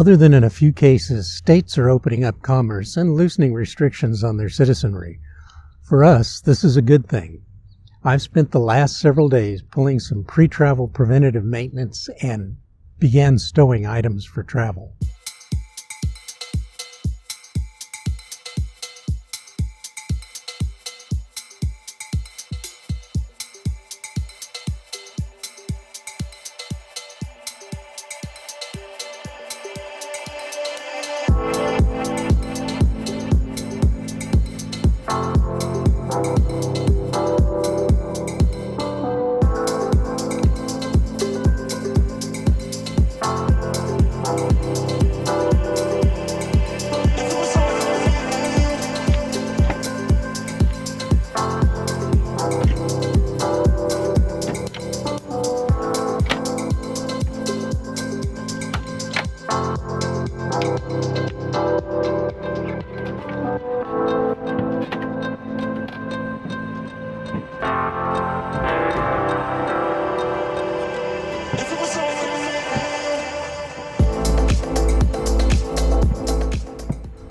Other than in a few cases, states are opening up commerce and loosening restrictions on their citizenry. For us, this is a good thing. I've spent the last several days pulling some pre-travel preventative maintenance and began stowing items for travel.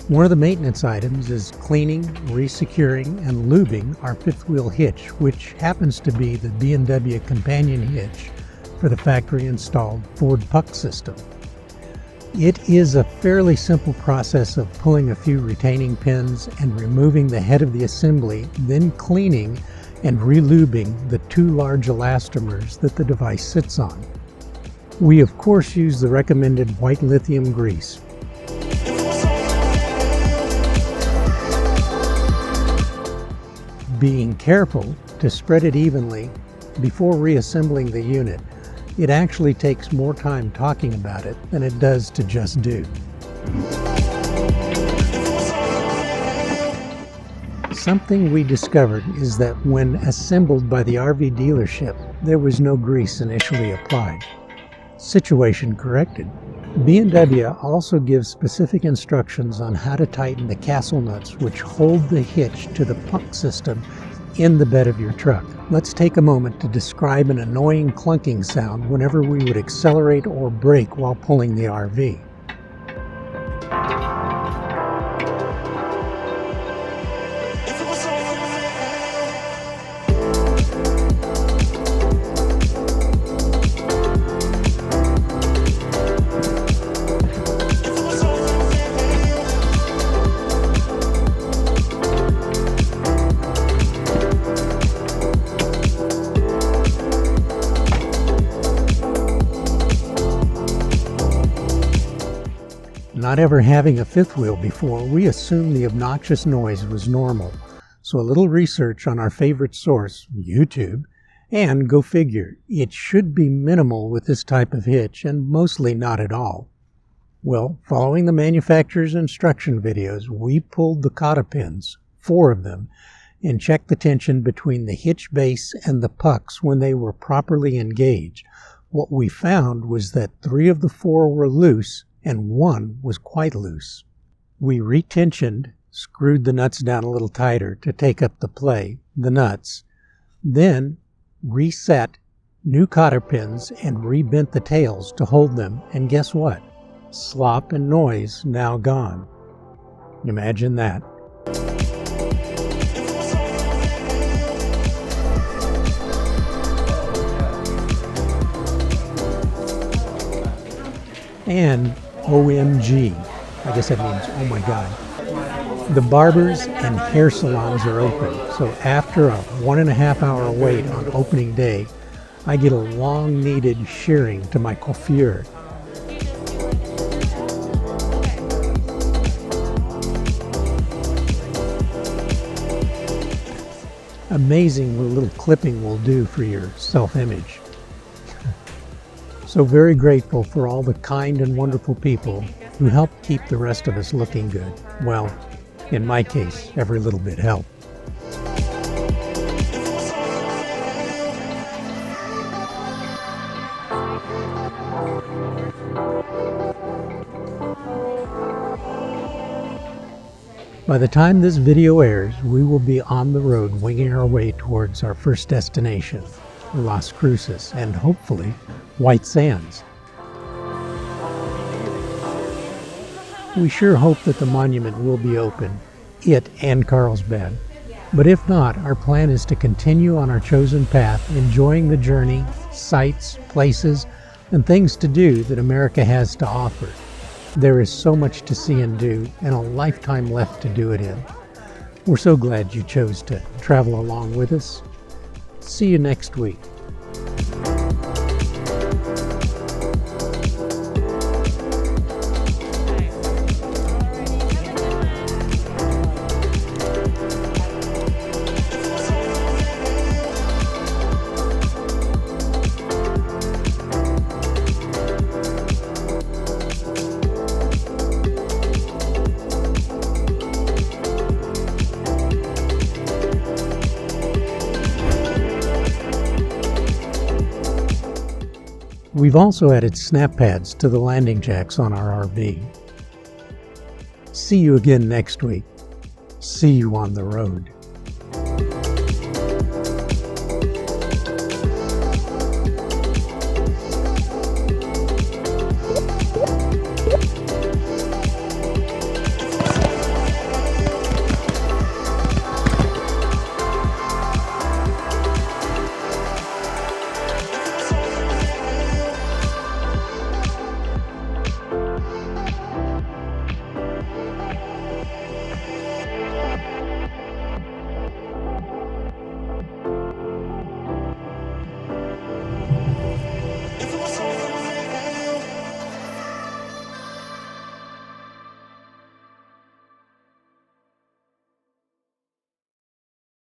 One of the maintenance items is cleaning, resecuring, and lubing our fifth wheel hitch, which happens to be the B&W companion hitch for the factory installed Ford puck system. It is a fairly simple process of pulling a few retaining pins and removing the head of the assembly, then cleaning and re-lubing the two large elastomers that the device sits on. We of course use the recommended white lithium grease. Being careful to spread it evenly before reassembling the unit. It actually takes more time talking about it than it does to just do. Something we discovered is that when assembled by the RV dealership, there was no grease initially applied. Situation corrected. B&W also gives specific instructions on how to tighten the castle nuts which hold the hitch to the puck system in the bed of your truck. Let's take a moment to describe an annoying clunking sound whenever we would accelerate or brake while pulling the RV. Not ever having a fifth wheel before, we assumed the obnoxious noise was normal. So a little research on our favorite source, YouTube, and go figure, it should be minimal with this type of hitch and mostly not at all. Well, following the manufacturer's instruction videos, we pulled the cotta pins, 4 of them, and checked the tension between the hitch base and the pucks when they were properly engaged. What we found was that 3 of the 4 were loose and 1 was quite loose. We retensioned, screwed the nuts down a little tighter to take up the play, the nuts, then reset new cotter pins and rebent the tails to hold them, and guess what? Slop and noise now gone. Imagine that. And OMG, I guess that means oh my God. The barbers and hair salons are open, so after a 1.5 hour wait on opening day, I get a long needed shearing to my coiffure. Amazing what a little clipping will do for your self-image. So very grateful for all the kind and wonderful people who help keep the rest of us looking good. Well, in my case, every little bit helped. By the time this video airs, we will be on the road winging our way towards our first destination, Las Cruces, and hopefully White Sands. We sure hope that the monument will be open, it and Carlsbad. But if not, our plan is to continue on our chosen path, enjoying the journey, sights, places, and things to do that America has to offer. There is so much to see and do, and a lifetime left to do it in. We're so glad you chose to travel along with us. See you next week. We've also added snap pads to the landing jacks on our RV. See you again next week. See you on the road.